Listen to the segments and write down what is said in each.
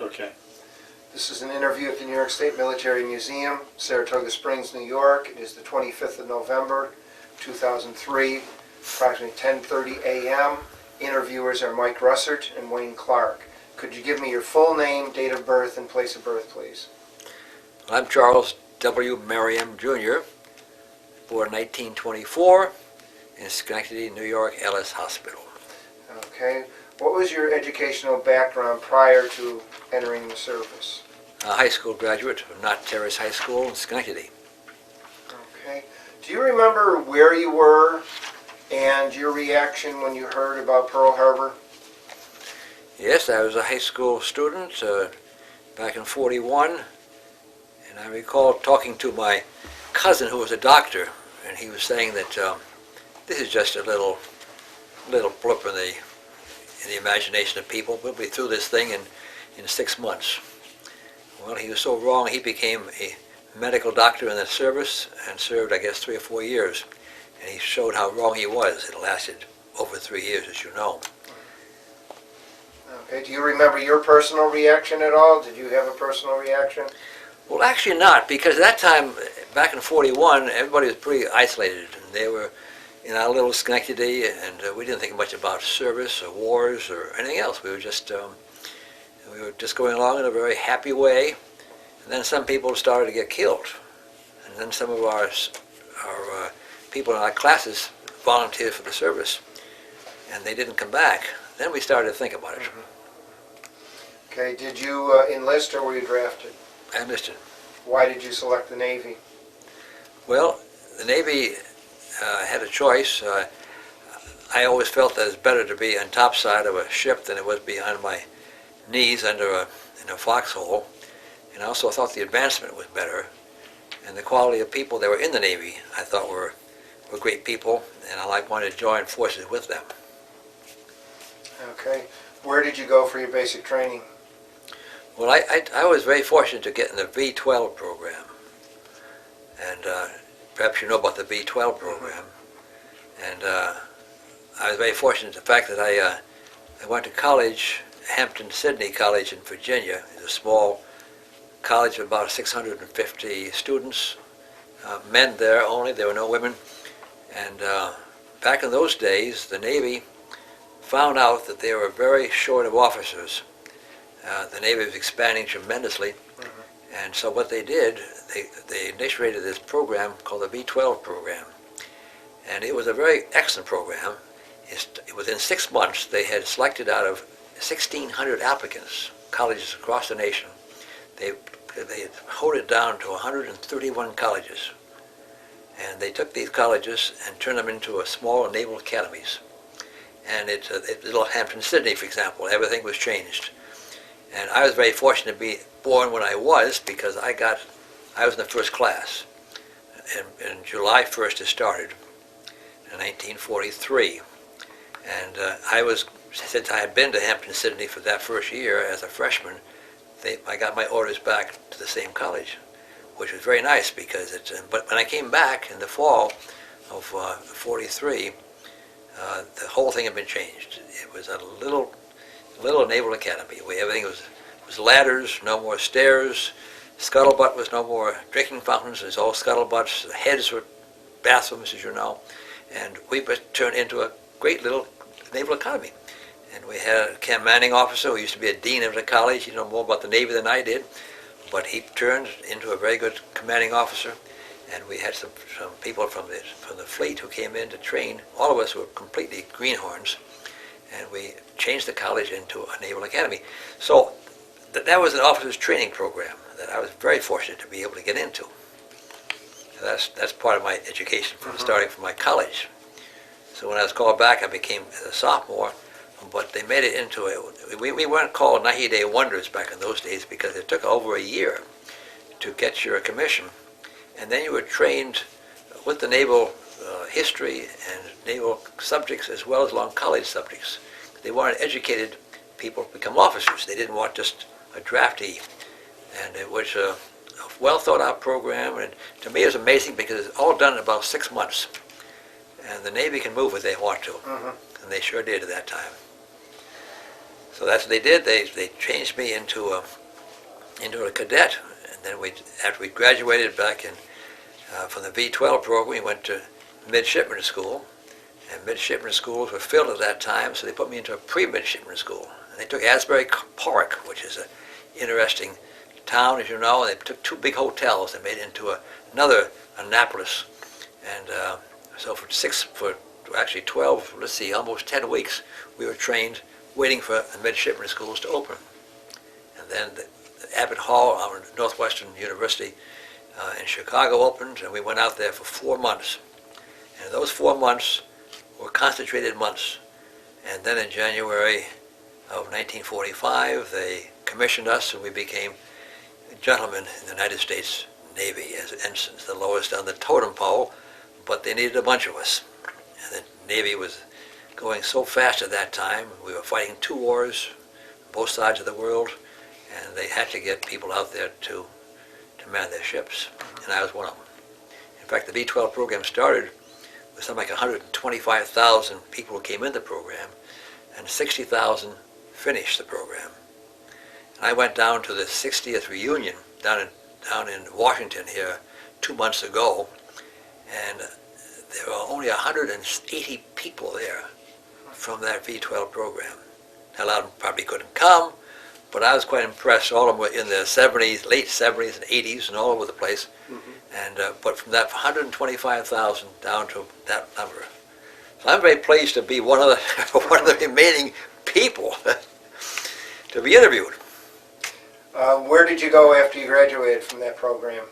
Okay. This is an interview at the New York State Military Museum, Saratoga Springs, New York. It is the 25th of November, 2003, approximately 10:30 a.m. Interviewers are Mike Russert and Wayne Clark. Could you give me your full name, date of birth, and place of birth, please? I'm Charles W. Merriam, Jr., born 1924 in Schenectady, New York, Ellis Hospital. Okay. What was your educational background prior to entering the service? A high school graduate of Knott Terrace High School in Schenectady. Okay. Do you remember where you were and your reaction when you heard about Pearl Harbor? Yes, I was a high school student back in '41, and I recall talking to my cousin who was a doctor, and he was saying that this is just a little blip in the imagination of people. We'll be through this thing in 6 months. Well, he was so wrong. He became a medical doctor in the service and served, I guess, 3 or 4 years. And he showed how wrong he was. It lasted over 3 years, as you know. Okay. Do you remember your personal reaction at all? Did you have a personal reaction? Well, actually not, because at that time, back in '41, everybody was pretty isolated, and they were in our little Schenectady, and we didn't think much about service or wars or anything else. We were just going along in a very happy way, and then some people started to get killed, and then some of our people in our classes volunteered for the service, and they didn't come back. Then we started to think about it. Mm-hmm. Okay. Did you enlist or were you drafted? I enlisted. Why did you select the Navy? Well, the Navy had a choice. I always felt that it's better to be on top side of a ship than it was behind my knees in a foxhole. And I also thought the advancement was better. And the quality of people that were in the Navy, I thought were great people, and I wanted to join forces with them. Okay. Where did you go for your basic training? Well, I was very fortunate to get in the V-12 program. And perhaps you know about the V-12 program. And I was very fortunate the fact that I went to college, Hampton-Sydney College in Virginia. It's a small college of about 650 students, men there only, there were no women. And back in those days, the Navy found out that they were very short of officers. The Navy was expanding tremendously, and so what they did, they initiated this program called the V-12 program. And it was a very excellent program. Within 6 months, they had selected out of 1,600 applicants, colleges across the nation. They honed it down to 131 colleges. And they took these colleges and turned them into small naval academies. And little Hampton-Sydney, for example, everything was changed. And I was very fortunate to be born when I was, because I was in the first class. And July 1st it started in 1943. And since I had been to Hampton-Sydney for that first year as a freshman, I got my orders back to the same college, which was very nice because but when I came back in the fall of '43, the whole thing had been changed. It was a little naval academy where everything was ladders, no more stairs. Scuttlebutt was no more drinking fountains. It was all scuttlebutts. The heads were bathrooms, as you know. And we turned into a great little naval academy. And we had a commanding officer who used to be a dean of the college. He knew more about the Navy than I did. But he turned into a very good commanding officer. And we had some people from the fleet who came in to train. All of us were completely greenhorns. And we changed the college into a naval academy. So that was an officer's training program that I was very fortunate to be able to get into. So that's part of my education starting from my college. So when I was called back, I became a sophomore, but they made it into we weren't called 90-day wonders back in those days because it took over a year to get your commission. And then you were trained with the naval history and naval subjects as well as long college subjects. They wanted educated people to become officers. They didn't want just a draftee. And it was a well thought out program, and to me it was amazing because it's all done in about 6 months. And the Navy can move if they want to. And they sure did at that time. So that's what they did. They changed me into a cadet, and then after we graduated back from the V-12 program, we went to midshipman school, and midshipman schools were filled at that time, so they put me into a pre-midshipman school. And they took Asbury Park, which is an interesting town, as you know, and they took two big hotels and made it into another Annapolis. And so for actually 12, let's see, almost 10 weeks, we were trained waiting for the midshipman schools to open. And then the Abbott Hall, our Northwestern University in Chicago opened, and we went out there for 4 months. And those 4 months were concentrated months. And then in January of 1945, they commissioned us, and we became gentlemen in the United States Navy as ensigns, the lowest on the totem pole, but they needed a bunch of us. And the Navy was going so fast at that time. We were fighting 2 wars, both sides of the world, and they had to get people out there to man their ships, and I was one of them. In fact, the V-12 program started with something like 125,000 people who came in the program, and 60,000 finished the program. And I went down to the 60th reunion down in Washington here 2 months ago, and there were only 180 people there from that V-12 program. Now, a lot of them probably couldn't come, but I was quite impressed. All of them were in their 70s, late 70s and 80s, and all over the place. And but from that 125,000 down to that number. So I'm very pleased to be one of the remaining people to be interviewed. Where did you go after you graduated from that program?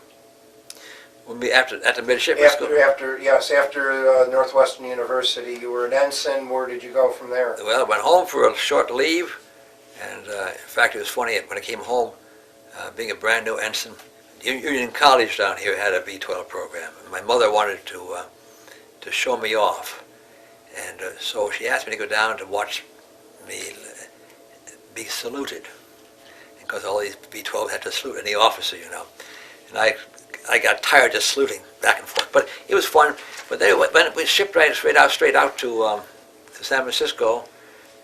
At the midshipman school. After Northwestern University, you were an ensign. Where did you go from there? Well, I went home for a short leave, and in fact, it was funny when I came home, being a brand new ensign. Union College down here had a V-12 program, and my mother wanted to show me off, and so she asked me to go down to watch me be saluted, because all these V-12 had to salute any officer, you know, and I got tired just saluting back and forth, but it was fun. But then we shipped straight out to San Francisco,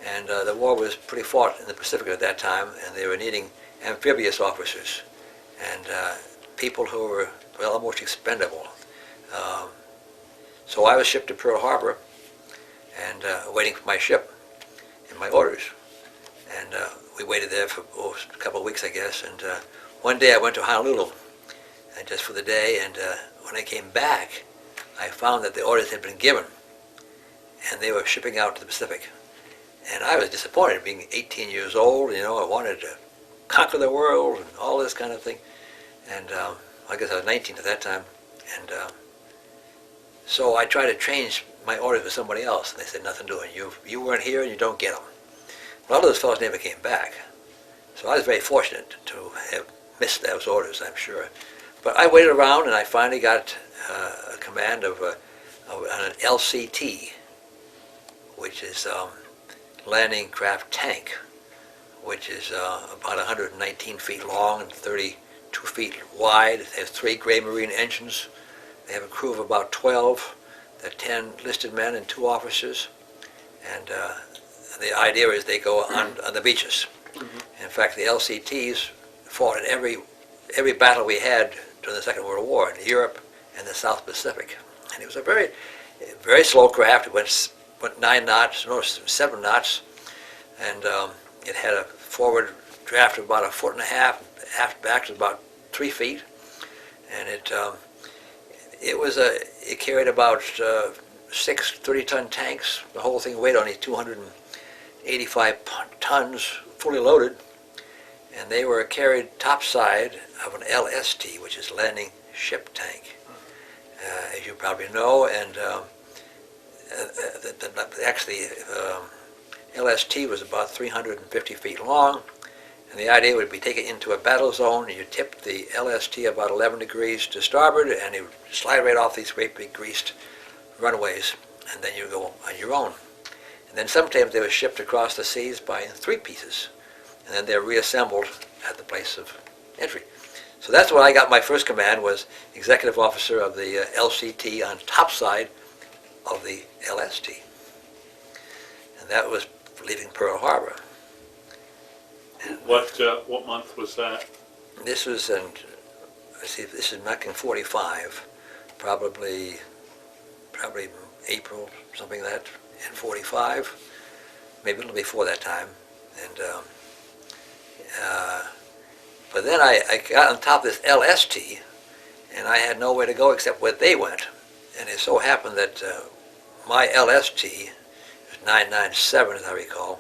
and the war was pretty fought in the Pacific at that time, and they were needing amphibious officers and people who were, well, almost expendable. So I was shipped to Pearl Harbor and waiting for my ship and my orders. And we waited there for a couple of weeks, I guess, and one day I went to Honolulu just for the day, and when I came back, I found that the orders had been given, and they were shipping out to the Pacific. And I was disappointed, being 18 years old, you know, I wanted to conquer the world and all this kind of thing. And I guess I was 19 at that time. And so I tried to change my orders with somebody else, and they said, nothing doing. You weren't here and you don't get them. Well, all those fellows never came back. So I was very fortunate to have missed those orders, I'm sure. But I waited around, and I finally got a command of an LCT, which is landing craft tank, which is about 119 feet long and 32 feet wide. It has 3 gray marine engines. They have a crew of about 12. There are 10 listed men and 2 officers. And the idea is they go on the beaches. In fact, the LCTs fought in every battle we had during the Second World War in Europe and the South Pacific. And it was a very, very slow craft. It went 9 knots, no, 7 knots, and it had a forward draft of about 1.5 foot, aft back was about 3 feet, and it carried about 6 30-ton tanks. The whole thing weighed only 285 tons, fully loaded, and they were carried topside of an LST, which is landing ship tank, as you probably know, and actually LST was about 350 feet long, and the idea would be take it into a battle zone, and you tip the LST about 11 degrees to starboard, and you slide right off these great big greased runways, and then you go on your own. And then sometimes they were shipped across the seas by 3 pieces, and then they're reassembled at the place of entry. So that's what I got. My first command was executive officer of the LCT on topside of the LST. And that was leaving Pearl Harbor. What month was that? This was in, let's see, this is back in 45, probably April, something like that, in 45, maybe a little before that time. And but then I got on top of this LST, and I had nowhere to go except where they went. And it so happened that my LST, 997 as I recall,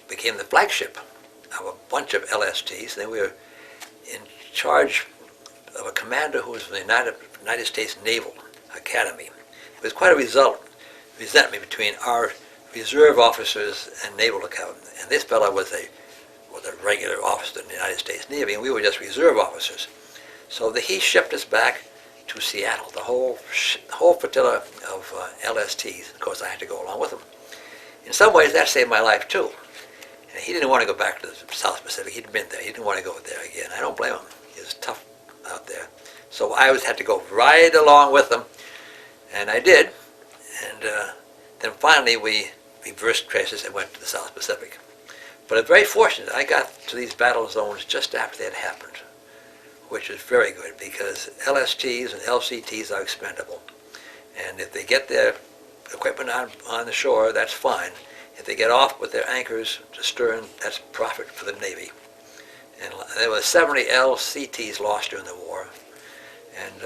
became the flagship of a bunch of LSTs. And then we were in charge of a commander who was from the United States Naval Academy. It was quite a resentment between our reserve officers and Naval Academy. And this fellow was a regular officer in the United States Navy, and we were just reserve officers. So he shipped us back to Seattle, the whole flotilla of LSTs. Of course, I had to go along with him. In some ways, that saved my life, too. And he didn't want to go back to the South Pacific. He'd been there. He didn't want to go there again. I don't blame him. He was tough out there. So I always had to go right along with him, and I did. And then finally, we reversed traces and went to the South Pacific. But I'm very fortunate. I got to these battle zones just after they had happened, which is very good because LSTs and LCTs are expendable. And if they get their equipment on the shore, that's fine. If they get off with their anchors to stern, that's profit for the Navy. And there were 70 LCTs lost during the war. And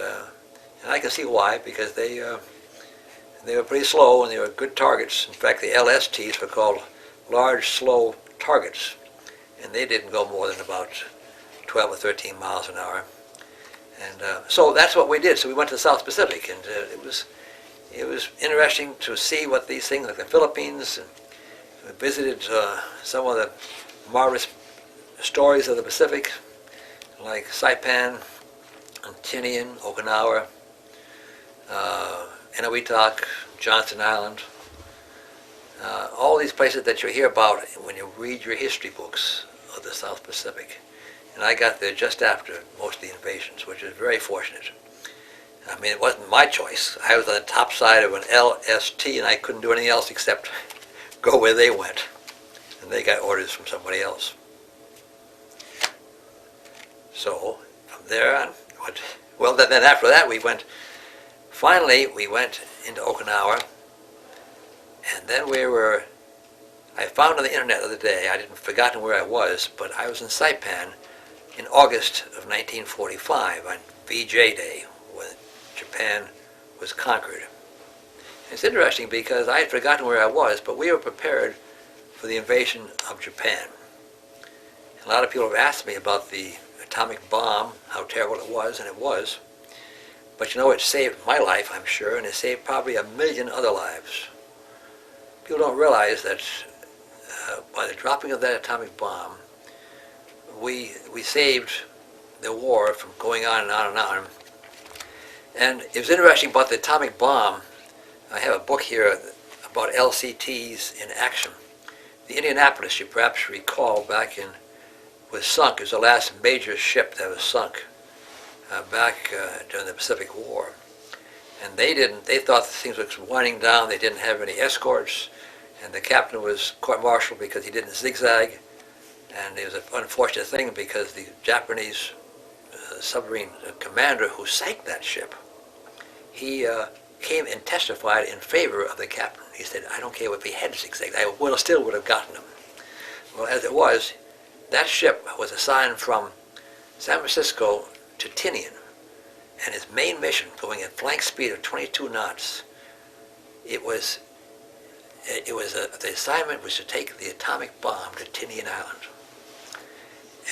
I can see why, because they were pretty slow and they were good targets. In fact, the LSTs were called large, slow targets. And they didn't go more than about 12 or 13 miles an hour. And so that's what we did. So we went to the South Pacific, and it was interesting to see what these things, like the Philippines, and we visited some of the marvelous stories of the Pacific, like Saipan, and Tinian, Okinawa, Eniwetok, Johnston Island, all these places that you hear about when you read your history books of the South Pacific. And I got there just after most of the invasions, which is very fortunate. I mean, it wasn't my choice. I was on the top side of an LST, and I couldn't do anything else except go where they went. And they got orders from somebody else. So, from there on, well, then after that, finally, we went into Okinawa, and then I found on the internet the other day, I hadn't forgotten where I was, but I was in Saipan in August of 1945 on VJ Day, when Japan was conquered. And it's interesting because I had forgotten where I was, but we were prepared for the invasion of Japan. And a lot of people have asked me about the atomic bomb, how terrible it was, and it was. But you know, it saved my life, I'm sure, and it saved probably 1 million other lives. People don't realize that by the dropping of that atomic bomb, we saved the war from going on and on and on. And it was interesting about the atomic bomb. I have a book here about LCTs in action. The Indianapolis, you perhaps recall, was sunk. It was the last major ship that was sunk back during the Pacific War. And they thought the things were winding down. They didn't have any escorts. And the captain was court-martialed because he didn't zigzag. And it was an unfortunate thing because the Japanese submarine commander who sank that ship, he came and testified in favor of the captain. He said, I don't care if he had zigzagged, I still would have gotten him. Well, as it was, that ship was assigned from San Francisco to Tinian, and its main mission, going at flank speed of 22 knots, the assignment was to take the atomic bomb to Tinian Island.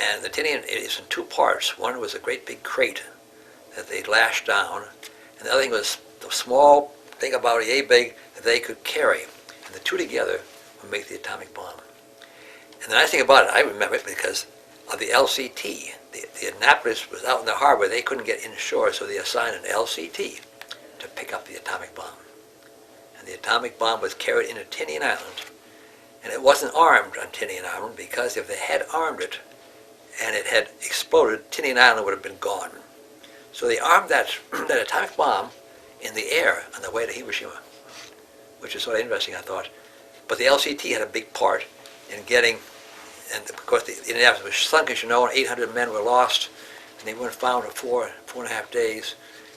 And the Tinian is in two parts. One was a great big crate that they lashed down, and the other thing was the small thing about yay big that they could carry. And the two together would make the atomic bomb. And the nice thing about it, I remember it because of the LCT. The Annapolis was out in the harbor. They couldn't get inshore, so they assigned an LCT to pick up the atomic bomb. And the atomic bomb was carried into Tinian Island. And it wasn't armed on Tinian Island because if they had armed it and it had exploded, Tinian Island would have been gone. So they armed that atomic bomb in the air on the way to Hiroshima, which is sort of interesting, I thought. But the LCT had a big part in getting and of course the Indianapolis was sunk, as you know, and 800 men were lost, and they weren't found for 4.5 days.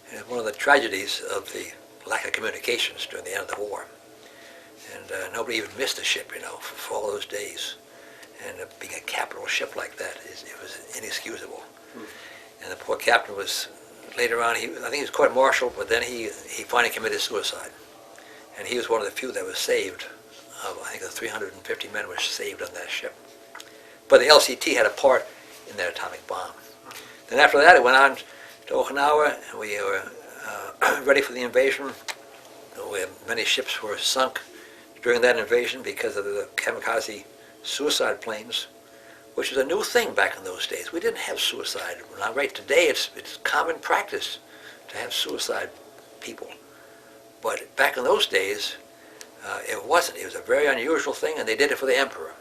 And it was one of the tragedies of the lack of communications during the end of the war. And nobody even missed the ship, for all those days. And being a capital ship like that, it was inexcusable. And the poor captain was, later on, I think he was court-martialed, but then he finally committed suicide. And he was one of the few that was saved. I think the 350 men were saved on that ship. But the LCT had a part in that atomic bomb. Then after that, it went on to Okinawa, and we were ready for the invasion. Many ships were sunk during that invasion because of the kamikaze suicide planes, which was a new thing back in those days. We didn't have suicide. Now, right today, it's common practice to have suicide people. But back in those days, it wasn't. It was a very unusual thing, and they did it for the emperor.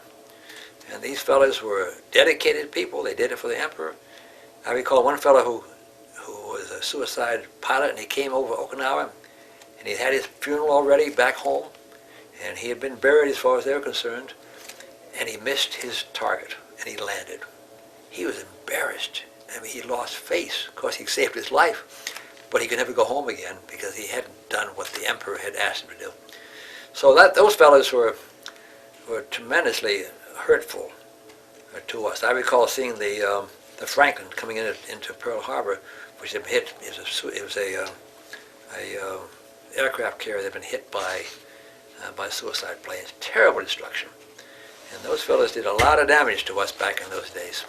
And these fellas were dedicated people. They did it for the emperor. I recall one fellow who was a suicide pilot, and he came over to Okinawa, and he had his funeral already back home, and he had been buried as far as they were concerned, and he missed his target, and he landed. He was embarrassed. I mean, he lost face. Of course, he saved his life, but he could never go home again because he hadn't done what the emperor had asked him to do. So those fellows were tremendously hurtful to us. I recall seeing the Franklin coming into Pearl Harbor, which had been hit. It was a aircraft carrier that had been hit by suicide planes. Terrible destruction. And those fellows did a lot of damage to us back in those days.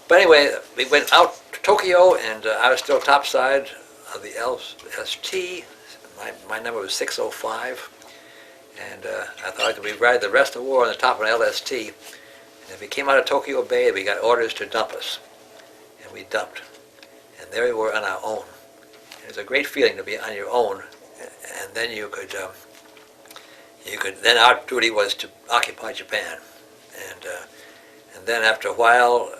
But anyway, we went out to Tokyo, and I was still topside of the LST. My number was 605. And I thought I could ride the rest of the war on the top of an LST. And if we came out of Tokyo Bay, we got orders to dump us. And we dumped. And there we were on our own. And it was a great feeling to be on your own. And then then our duty was to occupy Japan. And then after a while,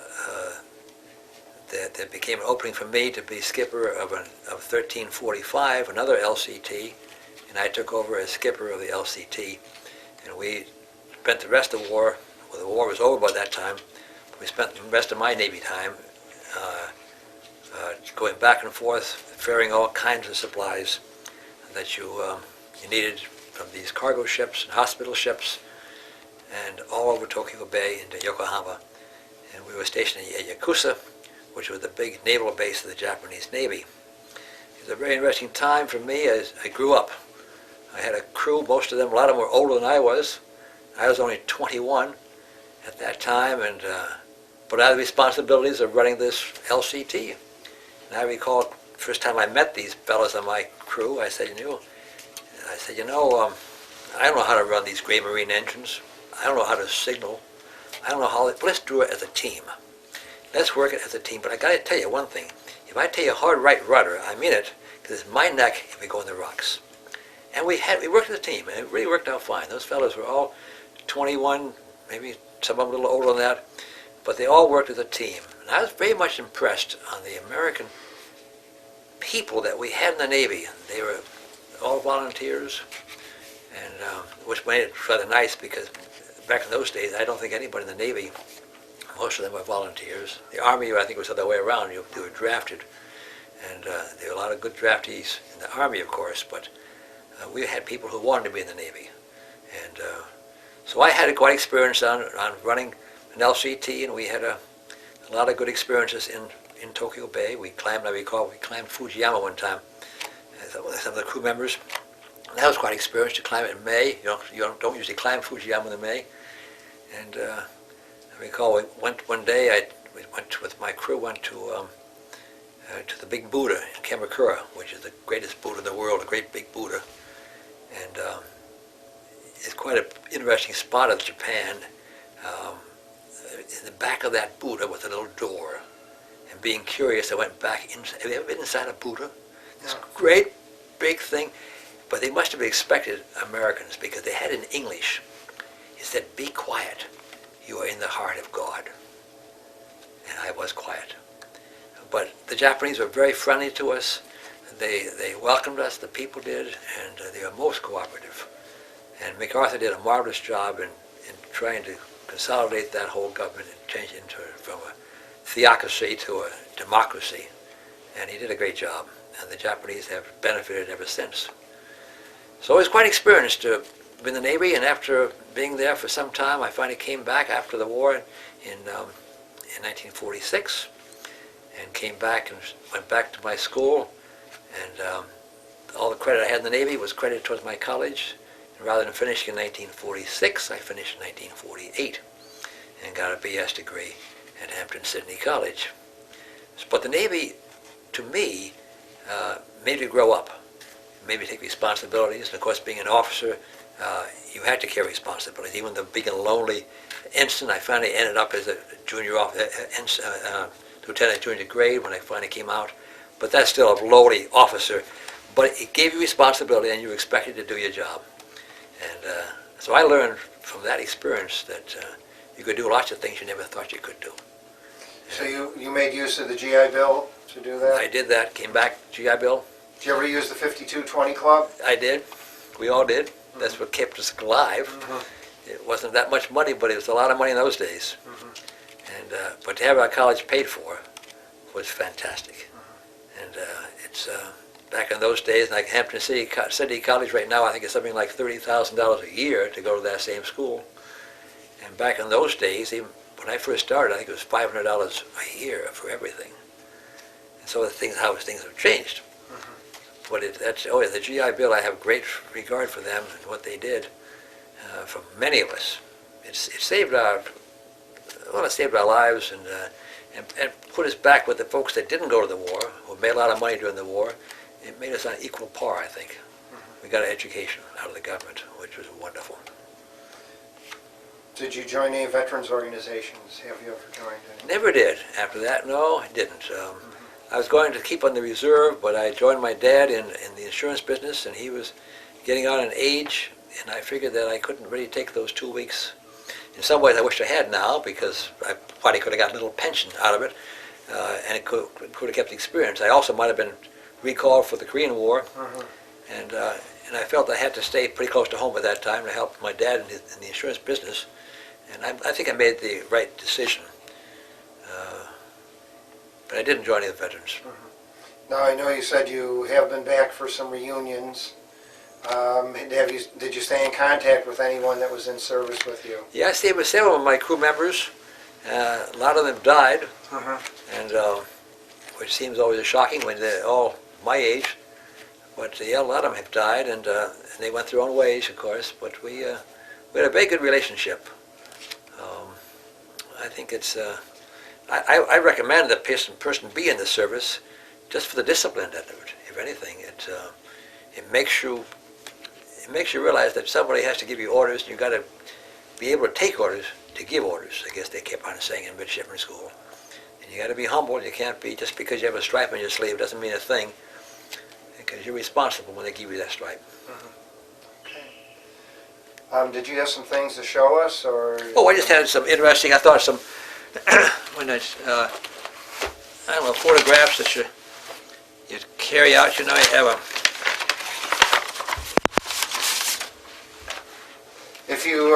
there became an opening for me to be skipper of 1345, another LCT. And I took over as skipper of the LCT, and we spent the rest of the war, well, the war was over by that time, but we spent the rest of my Navy time going back and forth, ferrying all kinds of supplies that you needed from these cargo ships and hospital ships, and all over Tokyo Bay into Yokohama. And we were stationed at Yakusa, which was the big naval base of the Japanese Navy. It was a very interesting time for me as I grew up. I had a crew, most of them, a lot of them were older than I was. I was only 21 at that time, but I had the responsibilities of running this LCT. And I recall the first time I met these fellows on my crew, I said, I don't know how to run these gray marine engines. I don't know how to signal. I don't know how, but let's do it as a team. Let's work it as a team. But I got to tell you one thing. If I tell you hard right rudder, I mean it, because it's my neck if we go in the rocks. And we worked as a team, and it really worked out fine. Those fellows were all 21, maybe some of them a little older than that, but they all worked as a team. And I was very much impressed on the American people that we had in the Navy. They were all volunteers, and which made it rather nice because back in those days, I don't think anybody in the Navy, most of them were volunteers. The Army, I think, was the other way around. They were drafted, and there were a lot of good draftees in the Army, of course, but we had people who wanted to be in the Navy. And so I had a quite experience on running an LCT, and we had a lot of good experiences in Tokyo Bay. I recall we climbed Fujiyama one time, some of the crew members. And that was quite an experience to climb it in May. You don't usually climb Fujiyama in May. And I recall we went one day, we went with my crew, went to the big Buddha in Kamakura, which is the greatest Buddha in the world, a great big Buddha. And it's quite an interesting spot of Japan. In the back of that Buddha was a little door. And being curious, I went back inside. Have you ever been inside a Buddha? This great big thing. But they must have expected Americans because they had it in English. It said, "Be quiet. You are in the heart of God." And I was quiet. But the Japanese were very friendly to us. They welcomed us, the people did, and they were most cooperative. And MacArthur did a marvelous job in trying to consolidate that whole government and change it from a theocracy to a democracy. And he did a great job, and the Japanese have benefited ever since. So I was quite experienced to be in the Navy, and after being there for some time, I finally came back after the war in 1946, and came back and went back to my school, and all the credit I had in the Navy was credited towards my college. And rather than finishing in 1946, I finished in 1948 and got a BS degree at Hampton-Sydney College. But the Navy, to me, made me grow up, made me take responsibilities. And of course, being an officer, you had to carry responsibilities. Even though being a lonely ensign, I finally ended up as a junior lieutenant junior grade when I finally came out. But that's still a lowly officer. But it gave you responsibility, and you were expected to do your job. And so I learned from that experience that you could do lots of things you never thought you could do. So you made use of the GI Bill to do that? I did that, came back, GI Bill. Did you ever use the 5220 Club? I did. We all did. That's what kept us alive. It wasn't that much money, but it was a lot of money in those days. And but to have our college paid for was fantastic. And it's back in those days, like Hampton-Sydney College right now, I think it's something like $30,000 a year to go to that same school. And back in those days, even when I first started, I think it was $500 a year for everything. And so how things have changed. But the GI Bill, I have great regard for them and what they did for many of us. It saved our lives and put us back with the folks that didn't go to the war, who made a lot of money during the war. It made us on equal par, I think. We got an education out of the government, which was wonderful. Did you join any veterans organizations? Have you ever joined any? Never did. After that, no, I didn't. I was going to keep on the reserve, but I joined my dad in the insurance business, and he was getting on in age, and I figured that I couldn't really take those 2 weeks. In some ways, I wish I had now, because I probably could have gotten a little pension out of it, and it could have kept the experience. I also might have been recalled for the Korean War, and I felt I had to stay pretty close to home at that time to help my dad in the insurance business, and I think I made the right decision. But I didn't join any of the veterans. Now, I know you said you have been back for some reunions. Did you stay in contact with anyone that was in service with you? Yeah, I stayed with several of my crew members. A lot of them died, and which seems always shocking when they're all my age. But yeah, a lot of them have died, and they went their own ways, of course. But we had a very good relationship. I think it's. I recommend that person be in the service just for the discipline of it. If anything, it makes you realize that somebody has to give you orders, and you got to be able to take orders to give orders. I guess they kept on saying in midshipman school. And you got to be humble. You can't be just because you have a stripe on your sleeve doesn't mean a thing, because you're responsible when they give you that stripe. Okay. Did you have some things to show us, or? Oh, I just had some interesting. I thought some. When I don't know, photographs that you carry out. You know, you have a. If you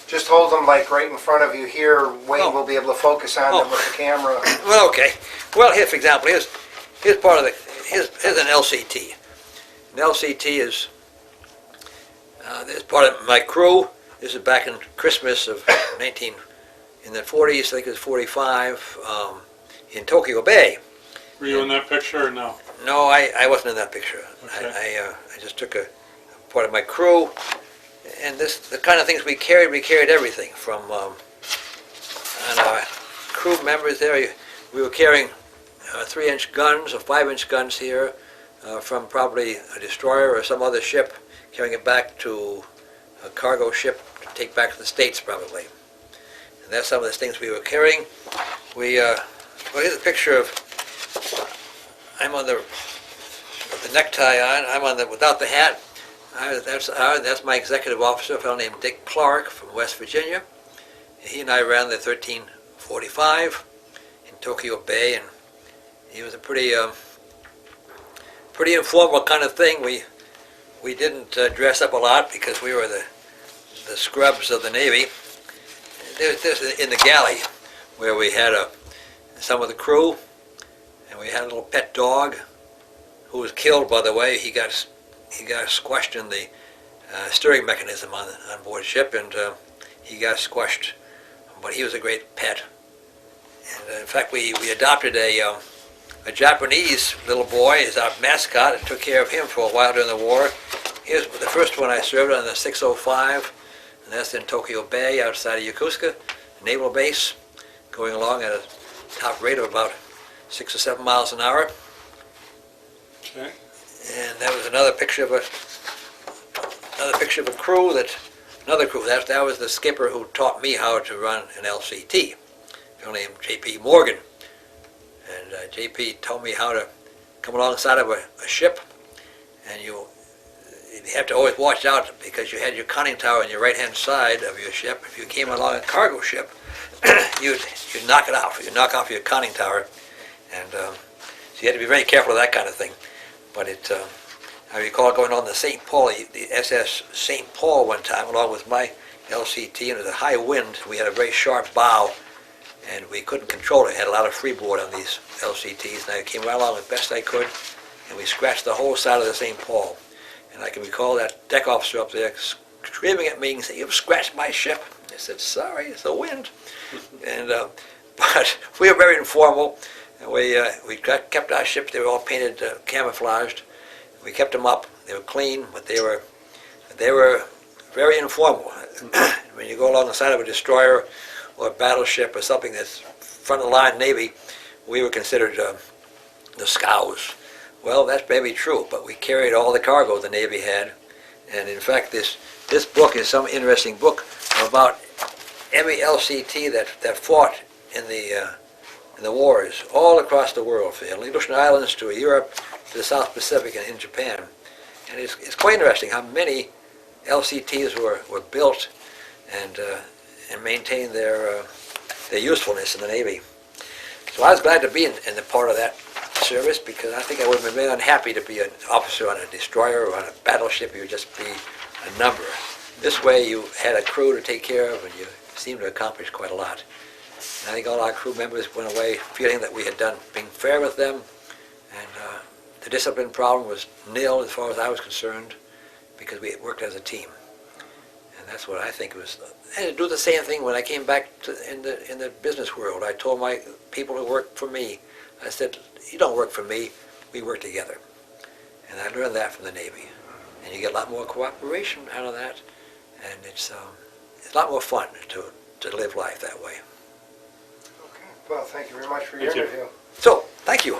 just hold them like right in front of you here, Wayne will be able to focus on them with the camera. Well, okay. Well, here, for example, here's part of the. Here's an LCT. An LCT is. This is part of my crew. This is back in Christmas of in the 40s, I think it was 45, in Tokyo Bay. Were you in that picture or no? No, I wasn't in that picture. Okay. I just took a part of my crew, and the kind of things we carried everything from, and our crew members there, we were carrying 3-inch guns or 5-inch guns here from probably a destroyer or some other ship, carrying it back to a cargo ship to take back to the States probably. And that's some of the things we were carrying. Well, here's a picture of, I'm on with the necktie on, I'm on without the hat. That's my executive officer, a fellow named Dick Clark from West Virginia. He and I ran the 1345 in Tokyo Bay, and he was a pretty informal kind of thing. We didn't dress up a lot because we were the scrubs of the Navy. there's this in the galley where we had some of the crew, and we had a little pet dog who was killed, by the way. He got squashed in the steering mechanism on board ship, and he got squashed. But he was a great pet. And in fact, we adopted a Japanese little boy as our mascot and took care of him for a while during the war. He was the first one I served on the 605, and that's in Tokyo Bay outside of Yokosuka, naval base, going along at a top rate of about 6 or 7 miles an hour. Okay. And that was another picture of a crew that was the skipper who taught me how to run an LCT, a fellow named J.P. Morgan. And J.P. told me how to come alongside of a ship, and you have to always watch out because you had your conning tower on your right-hand side of your ship. If you came along a cargo ship, you'd knock it off. You'd knock off your conning tower, and so you had to be very careful of that kind of thing. But I recall going on the St. Paul, the SS St. Paul one time, along with my LCT, and it was a high wind. We had a very sharp bow, and we couldn't control it. We had a lot of freeboard on these LCTs, and I came right along as best I could, and we scratched the whole side of the St. Paul. And I can recall that deck officer up there screaming at me and saying, "You've scratched my ship." I said, "Sorry, it's the wind." And but we were very informal, and we kept our ships. They were all painted camouflaged. We kept them up. They were clean, but they were very informal. When you go along the side of a destroyer or a battleship or something that's front of the line Navy, we were considered the scows. Well, that's maybe true, but we carried all the cargo the Navy had. And in fact, this book is some interesting book about every LCT that fought in the wars all across the world, from the Aleutian Islands to Europe to the South Pacific and in Japan. And it's quite interesting how many LCTs were built and maintained their usefulness in the Navy. So I was glad to be in the part of that service, because I think I would have been very unhappy to be an officer on a destroyer or on a battleship. You would just be a number. This way you had a crew to take care of, and you seemed to accomplish quite a lot. And I think all our crew members went away feeling that we had being fair with them, and the discipline problem was nil as far as I was concerned, because we had worked as a team. And that's what I think was. I had to do the same thing when I came back in the business world. I told my people who worked for me, I said, "You don't work for me, we work together." And I learned that from the Navy. And you get a lot more cooperation out of that, and it's a lot more fun to live life that way. Okay. Well, thank you very much for your Thank you. interview. So, thank you.